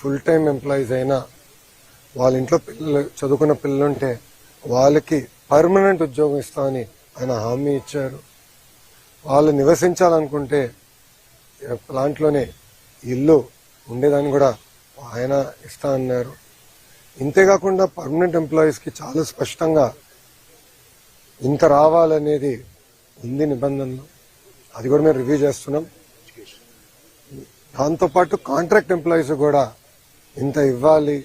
Full time employees అయినా వాళ్ళ ఇంట్లో పిల్లలు చదువుకున్న పిల్లలు ఉంటే వాళ్ళకి పర్మనెంట్ ఉద్యోగం ఇస్తామని ఆయన హామీ ఇచ్చారు. వాళ్ళు నివసించాలనుకుంటే ప్లాంట్లోనే ఇల్లు ఉండేదాన్ని కూడా ఆయన ఇస్తా అన్నారు. ఇంతేకాకుండా పర్మనెంట్ ఎంప్లాయీస్కి చాలా స్పష్టంగా ఇంత రావాలనేది ఉంది నిబంధనలు. అది కూడా మేము రివ్యూ చేస్తున్నాం. దాంతోపాటు కాంట్రాక్ట్ ఎంప్లాయీస్ కూడా ఇంత ఇవ్వాలి,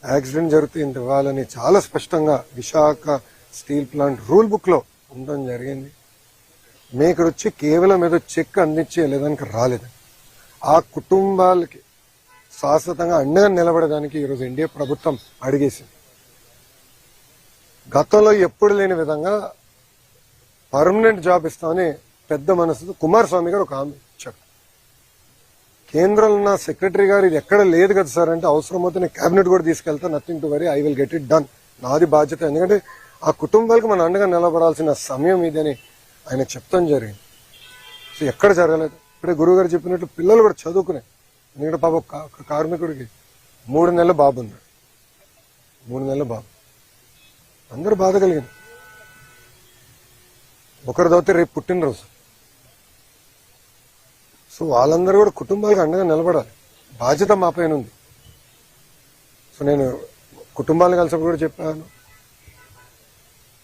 యాక్సిడెంట్ జరిగితే ఇంత ఇవ్వాలని చాలా స్పష్టంగా Visakha steel plant rule book లో ఉండడం జరిగింది. మేము ఇక్కడ వచ్చి కేవలం ఏదో చెక్ అందించే లేదానికి రాలేదు. ఆ కుటుంబాలకి శాశ్వతంగా అండగా నిలబడడానికి ఈరోజు ఎన్డీఏ ప్రభుత్వం అడిగేసింది. గతంలో ఎప్పుడు లేని విధంగా పర్మనెంట్ జాబ్ ఇస్తామని పెద్ద మనసుతో కుమారస్వామి గారు ఒక హామీ ఇచ్చారు. కేంద్రంలో ఉన్న సెక్రటరీ గారు ఇది ఎక్కడ లేదు కదా సార్ అంటే, అవసరమైతే నేను కేబినెట్ కూడా తీసుకెళ్తా, nothing to worry, I will get it done, నాది బాధ్యత. ఎందుకంటే ఆ కుటుంబాలకు మన అండగా నిలబడాల్సిన సమయం ఇదని ఆయన చెప్తాం జరిగింది. సో ఎక్కడ జరగలేదు. ఇప్పుడే గురువు గారు చెప్పినట్లు పిల్లలు కూడా చదువుకునే, ఎందుకంటే పాప ఒక కార్మికుడికి 3 నెలల బాబు ఉన్నాడు. 3 నెలల బాబు, అందరూ బాధ కలిగింది. ఒకరి దోతే రేపు పుట్టినరోజు. సో వాళ్ళందరూ కూడా కుటుంబాలకు అండగా నిలబడాలి, బాధ్యత మా పైన ఉంది. సో నేను కుటుంబాలను కలిసి కూడా చెప్పాను,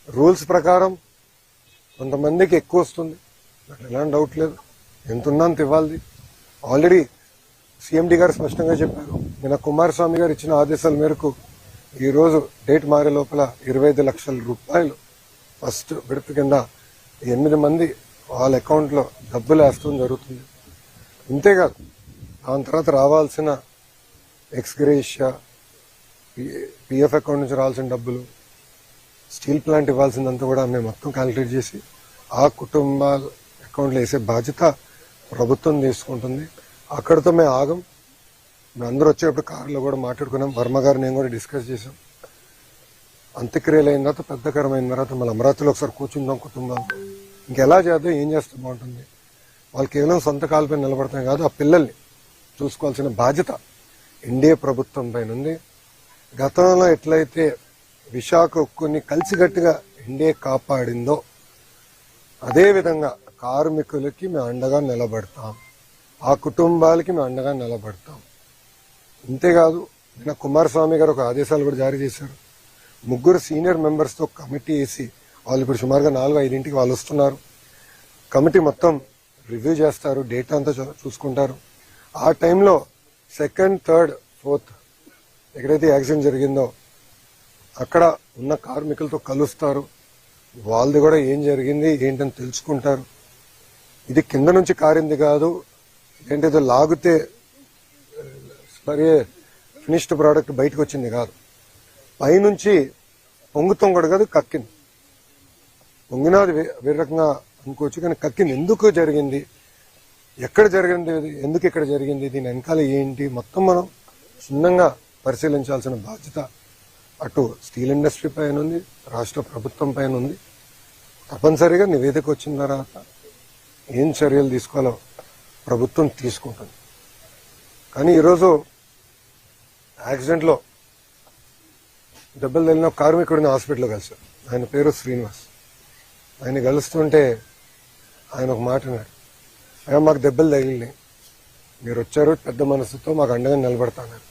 రూల్స్ ప్రకారం కొంతమందికి ఎక్కువ వస్తుంది, నాకు ఎలాంటి డౌట్ లేదు, ఎంత ఉన్నా అంత ఇవ్వాలి. ఆల్రెడీ సీఎండీ గారు స్పష్టంగా చెప్పారు. నిన్న కుమారస్వామి గారు ఇచ్చిన ఆదేశాల మేరకు ఈరోజు డేట్ మారే లోపల 25 లక్షల రూపాయలు ఫస్ట్ విడత కింద 8 మంది వాళ్ళ అకౌంట్లో డబ్బులు వేస్తూ జరుగుతుంది. ఇంతేకాదు దాని తర్వాత రావాల్సిన ఎక్స్గ్రేషియా, పిఎఫ్ అకౌంట్ నుంచి రావాల్సిన డబ్బులు, స్టీల్ ప్లాంట్ ఇవ్వాల్సిందంతా కూడా మేము మొత్తం క్యాలిక్యులేట్ చేసి ఆ కుటుంబాల అకౌంట్లో వేసే బాధ్యత ప్రభుత్వం తీసుకుంటుంది. అక్కడితో మేము ఆగం. మేము అందరూ వచ్చేటప్పుడు కారులో కూడా మాట్లాడుకున్నాం, వర్మ గారు నేను కూడా డిస్కస్ చేసాం. అంత్యక్రియలు అయిన తర్వాత పెద్దకరమైన తర్వాత మళ్ళీ అమరావతిలో ఒకసారి కూర్చుందాం కుటుంబాలతో, ఇంకెలా చేద్దాం, ఏం చేస్తే బాగుంటుంది. వాళ్ళు కేవలం సొంత కాళ్ళపై నిలబడతాం కాదు, ఆ పిల్లల్ని చూసుకోవాల్సిన బాధ్యత ఎన్డీఏ ప్రభుత్వం పైన ఉంది. గతంలో ఎట్లయితే విశాఖ ఉక్కుని కలిసికట్టుగా ఎన్డీఏ కాపాడిందో అదేవిధంగా కార్మికులకి మేము అండగా నిలబడతాం, ఆ కుటుంబాలకి మేము అండగా నిలబడతాం. ఇంతేకాదు నిన్న కుమారస్వామి గారు ఒక ఆదేశాలు కూడా జారీ చేశారు. 3 సీనియర్ మెంబర్స్తో కమిటీ వేసి, వాళ్ళు ఇప్పుడు సుమారుగా 4-5 వాళ్ళు వస్తున్నారు. కమిటీ మొత్తం రివ్యూ చేస్తారు, డేటా అంతా చూసుకుంటారు. ఆ టైంలో 2nd, 3rd, 4th ఎక్కడైతే యాక్సిడెంట్ జరిగిందో అక్కడ ఉన్న కార్మికులతో కలుస్తారు. వాళ్ళది కూడా ఏం జరిగింది ఏంటని తెలుసుకుంటారు. ఇది కింద నుంచి కారింది కాదు, ఏంటేదో లాగితే ఫినిష్డ్ ప్రోడక్ట్ బయటకు వచ్చింది కాదు, పైనుంచి పొంగుతాం కూడా కాదు, కక్కింది. పొంగినది వేరే రకంగా అనుకోవచ్చు, కానీ కక్కింది. ఎందుకు జరిగింది, ఎక్కడ జరిగింది, ఎందుకు ఇక్కడ జరిగింది, దీని వెనకాల ఏంటి, మొత్తం మనం క్షుణ్ణంగా పరిశీలించాల్సిన బాధ్యత అటు స్టీల్ ఇండస్ట్రీ పైన ఉంది, రాష్ట్ర ప్రభుత్వం పైన ఉంది. తప్పనిసరిగా నివేదిక వచ్చిన తర్వాత ఏం చర్యలు తీసుకోవాలో ప్రభుత్వం తీసుకుంటుంది. కానీ ఈరోజు యాక్సిడెంట్లో దెబ్బలు తగిలిన కార్మికుడిని హాస్పిటల్లో కలిశారు. ఆయన పేరు శ్రీనివాస్. ఆయన కలుస్తుంటే ఆయన ఒక మాట అన్నాడు, అయ్యా మాకు దెబ్బలు తగిలినాయి, మీరు వచ్చారు పెద్ద మనసుతో మాకు అండగా నిలబడతాన్నారు,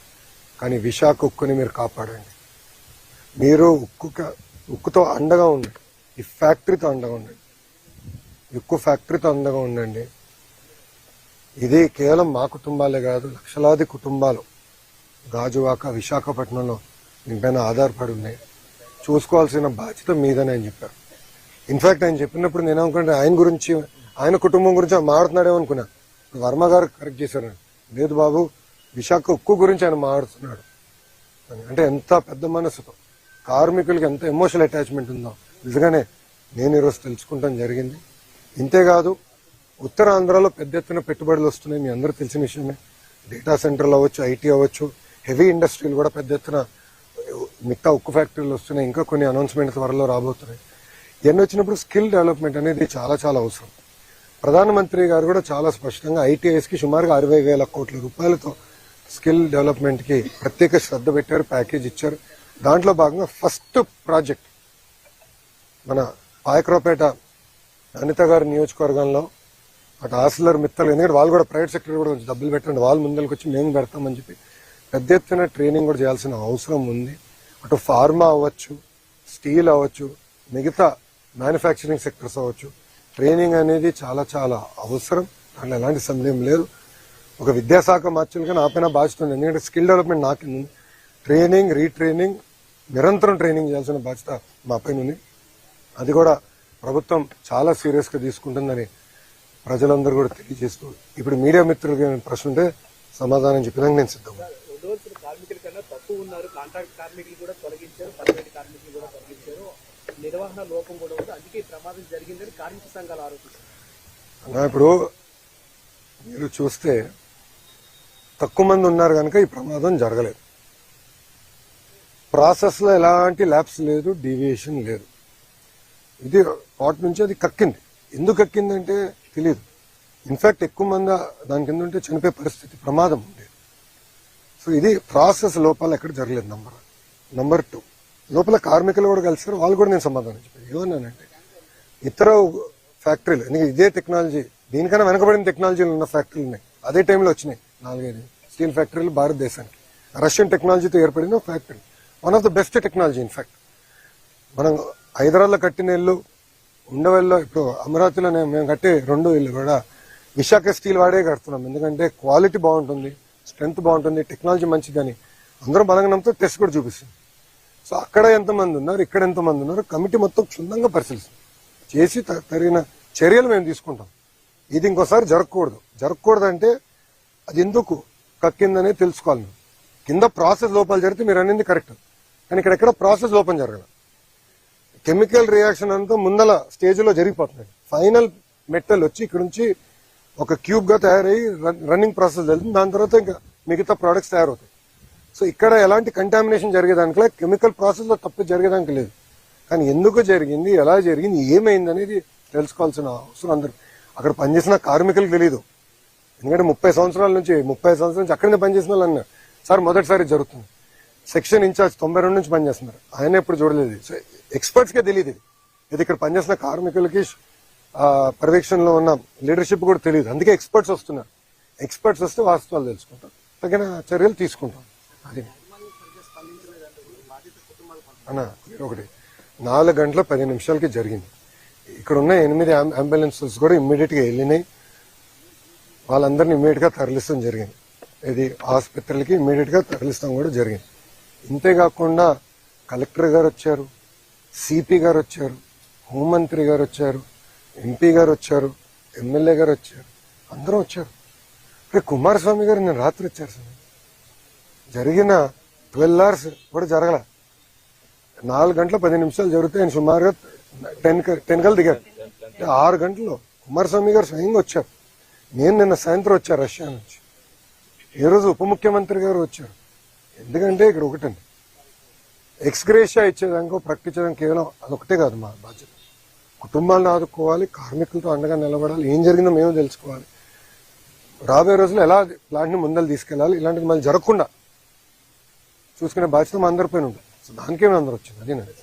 కానీ విశాఖ ఉక్కుని మీరు కాపాడండి, మీరు ఉక్కుతో అండగా ఉండండి, ఈ ఫ్యాక్టరీతో అండగా ఉండండి, ఉక్కు ఫ్యాక్టరీతో అండగా ఉండండి. ఇది కేవలం మా కుటుంబాలే కాదు, లక్షలాది కుటుంబాలు గాజువాక విశాఖపట్నంలో దీనిపైన ఆధారపడి ఉన్నాయి, చూసుకోవాల్సిన బాధ్యత మీదని ఆయన చెప్పారు. ఇన్ఫాక్ట్ ఆయన చెప్పినప్పుడు నేను అనుకుంటే ఆయన గురించి, ఆయన కుటుంబం గురించి మాట్లాడుతున్నాడేమో అనుకున్నా. వర్మ గారు కరెక్ట్ చేశారు, లేదు బాబు విశాఖ ఉక్కు గురించి ఆయన మాట్లాడుతున్నాడు. అంటే ఎంత పెద్ద మనసుతో కార్మికులకి ఎంత ఎమోషనల్ అటాచ్మెంట్ ఉందో నిజంగానే నేను ఈరోజు తెలుసుకుంటాం జరిగింది. ఇంతేకాదు ఉత్తరాంధ్రలో పెద్ద ఎత్తున పెట్టుబడులు వస్తున్నాయి, మీ అందరూ తెలిసిన విషయమే. డేటా సెంటర్లు అవ్వచ్చు, ఐటీ అవ్వచ్చు, హెవీ ఇండస్ట్రీలు కూడా పెద్ద ఎత్తున మిగతా ఉక్కు ఫ్యాక్టరీలు వస్తున్నాయి. ఇంకా కొన్ని అనౌన్స్మెంట్ త్వరలో రాబోతున్నాయి. ఇవన్నీ వచ్చినప్పుడు స్కిల్ డెవలప్మెంట్ అనేది చాలా చాలా అవసరం. ప్రధానమంత్రి గారు కూడా చాలా స్పష్టంగా ఐటీఐస్కి సుమారుగా 60,000 కోట్ల రూపాయలతో స్కిల్ డెవలప్మెంట్ కి ప్రత్యేక శ్రద్ధ పెట్టారు, ప్యాకేజ్ ఇచ్చారు. దాంట్లో భాగంగా ఫస్ట్ ప్రాజెక్ట్ మన పాయకరావుపేట అనిత గారి నియోజకవర్గంలో అటు ఆసిలర్ మిత్తలు, ఎందుకంటే వాళ్ళు కూడా ప్రైవేట్ సెక్టర్ కూడా కొంచెం డబ్బులు పెట్టండి, వాళ్ళు ముందరికి వచ్చి మేము పెడతామని చెప్పి పెద్ద ఎత్తున ట్రైనింగ్ కూడా చేయాల్సిన అవసరం ఉంది. అటు ఫార్మా అవ్వచ్చు, స్టీల్ అవ్వచ్చు, మిగతా మ్యానుఫ్యాక్చరింగ్ సెక్టర్స్ అవ్వచ్చు, ట్రైనింగ్ అనేది చాలా చాలా అవసరం. దాంట్లో ఎలాంటి సందేహం లేదు. ఒక విద్యాశాఖ మార్చులుగా నా పైన బాధ్యత ఉంది, ఎందుకంటే స్కిల్ డెవలప్మెంట్ నాకు ట్రైనింగ్, రీట్రైనింగ్, నిరంతరం ట్రైనింగ్ చేయాల్సిన బాధ్యత మా పైన ఉంది. అది కూడా ప్రభుత్వం చాలా సీరియస్ గా తీసుకుంటుందని ప్రజలందరూ కూడా తెలియజేస్తూ, ఇప్పుడు మీడియా మిత్రులకి ప్రశ్న ఉంటే సమాధానం చెప్పడానికి నేను సిద్ధం. కార్మికుల కన్నా తక్కువ ఉన్నారు, కాంట్రాక్ట్ కార్మికులు కూడా తొలగించారు, పర్మనెంట్ కార్మికులు కూడా తొలగించారు, నిర్వహణ లోపం కూడా ఉంది, అందుకే ప్రమాదం జరిగిందని కార్మిక సంఘాలు ఆరోపిస్తారు. ఇప్పుడు మీరు చూస్తే తక్కువ మంది ఉన్నారు కనుక ఈ ప్రమాదం జరగలేదు. ప్రాసెస్ లో ఎలాంటి ల్యాబ్స్ లేదు, డీవియేషన్ లేదు. ఇది వాటి నుంచి అది కక్కింది. ఎందుకు కక్కిందంటే తెలియదు. ఇన్ఫాక్ట్ ఎక్కువ మంది దాని కింద ఉంటే చనిపోయే పరిస్థితి, ప్రమాదం ఉండేది. సో ఇది ప్రాసెస్ లోపాలు ఎక్కడ జరగలేదు. నంబర్ 2, లోపల కార్మికులు కూడా కలిసారు, వాళ్ళు కూడా నేను సమాధానం చెప్పాను. ఏమన్నానంటే ఇతర ఫ్యాక్టరీలు, ఎందుకంటే ఇదే టెక్నాలజీ, దీనికన్నా వెనకబడిన టెక్నాలజీలు ఉన్న ఫ్యాక్టరీలు ఉన్నాయి, అదే టైంలో వచ్చినాయి 4-5 స్టీల్ ఫ్యాక్టరీలు భారతదేశానికి. రష్యన్ టెక్నాలజీతో ఏర్పడిన factory, one of the best technology. In fact మనం హైదరాబాద్లో కట్టిన ఇల్లు, ఉండవల్లో, ఇప్పుడు అమరావతిలో మేము కట్టే 2 ఇల్లు కూడా విశాఖ స్టీల్ వాడే కడుతున్నాం. ఎందుకంటే క్వాలిటీ బాగుంటుంది, స్ట్రెంత్ బాగుంటుంది, టెక్నాలజీ మంచిదని అందరూ బలంగా నమ్ముతూ టెస్ట్ కూడా చూపిస్తుంది. సో అక్కడ ఎంతమంది ఉన్నారు, ఇక్కడ ఎంతమంది ఉన్నారు, కమిటీ మొత్తం క్షుణ్ణంగా పరిశీలిస్తుంది. చేసి తగిన చర్యలు మేము తీసుకుంటాం. ఇది ఇంకోసారి జరగకూడదంటే అది ఎందుకు కక్కిందనే తెలుసుకోవాలి. కింద ప్రాసెస్ లోపాలు జరిగితే మీరు అనేది కరెక్ట్, కానీ ఇక్కడ ప్రాసెస్ లోపం జరగదు. కెమికల్ రియాక్షన్ అంతా ముందల స్టేజ్ లో జరిగిపోతున్నాయి. ఫైనల్ మెటల్ వచ్చి ఇక్కడ నుంచి ఒక క్యూబ్ గా తయారయ్యి రన్నింగ్ ప్రాసెస్ జరుగుతుంది. దాని తర్వాత ఇంకా మిగతా ప్రొడక్ట్స్ తయారవుతాయి. సో ఇక్కడ ఎలాంటి కంటామినేషన్ జరిగేదానికి, కెమికల్ ప్రాసెస్ లో తప్పు జరిగేదానికి లేదు. కానీ ఎందుకు జరిగింది, ఎలా జరిగింది, ఏమైంది అనేది తెలుసుకోవాల్సిన అవసరం అందరు. అక్కడ పనిచేసిన కార్మికులకు తెలియదు. ఎందుకంటే 30 సంవత్సరాల నుంచి అక్కడనే పనిచేసిన వాళ్ళు అన్నారు, సార్ మొదటిసారి జరుగుతుంది. సెక్షన్ ఇన్ఛార్జ్ 92 నుంచి పనిచేస్తున్నారు, ఆయన ఎప్పుడు చూడలేదు. సో ఎక్స్పర్ట్స్ కే తెలియదు ఇది ఇక్కడ పనిచేసిన కార్మికులకి పర్యవేక్షణలో ఉన్న లీడర్షిప్ కూడా తెలియదు. అందుకే ఎక్స్పర్ట్స్ వస్తున్నారు. ఎక్స్పర్ట్స్ వస్తే వాస్తవాలు తెలుసుకుంటాం, తగిన చర్యలు తీసుకుంటాం. అది అన్న ఒకటి 4 గంటల 10 నిమిషాలకి జరిగింది. ఇక్కడ ఉన్న 8 అంబులెన్సెస్ కూడా ఇమ్మీడియట్ గా వెళ్ళినాయి. వాళ్ళందరినీ ఇమ్మీడియట్ గా తరలిస్తాం జరిగింది. ఇది ఆసుపత్రులకి ఇమ్మీడియట్ గా తరలిస్తాం కూడా జరిగింది. ఇంతేకాకుండా కలెక్టర్ గారు వచ్చారు, సిపి గారు వచ్చారు, హోంమంత్రి గారు వచ్చారు, ఎంపీ గారు వచ్చారు, ఎమ్మెల్యే గారు వచ్చారు, అందరూ వచ్చారు. ఇప్పుడు కుమారస్వామి గారు నేను రాత్రి వచ్చారు సార్. జరిగిన 12 hours కూడా జరగల. 4 గంటల 10 నిమిషాలు జరిగితే ఆయన సుమారుగా 10 కల్ దిగారు. 6 గంటల్లో కుమారస్వామి గారు స్వయంగా వచ్చారు. నేను నిన్న సాయంత్రం వచ్చాను రష్యా నుంచి. ఈ రోజు ఉప ముఖ్యమంత్రి గారు వచ్చారు. ఎందుకంటే ఇక్కడ ఒకటండి, ఎక్స్గ్రేషియా ఇచ్చేదానికో ప్రకటించడానికి కేవలం అదొకటే కాదు మా బాధ్యత. కుటుంబాలను ఆదుకోవాలి, కార్మికులతో అండగా నిలబడాలి, ఏం జరిగిందో మేము తెలుసుకోవాలి, రాబోయే రోజుల్లో ఎలా ప్లాంట్ ని ముందలు తీసుకెళ్లాలి, ఇలాంటిది మళ్ళీ జరగకుండా చూసుకునే బాధ్యత మా అందరిపైన ఉంటుంది. సో దానికే మేము అందరూ వచ్చింది. అదేనండి.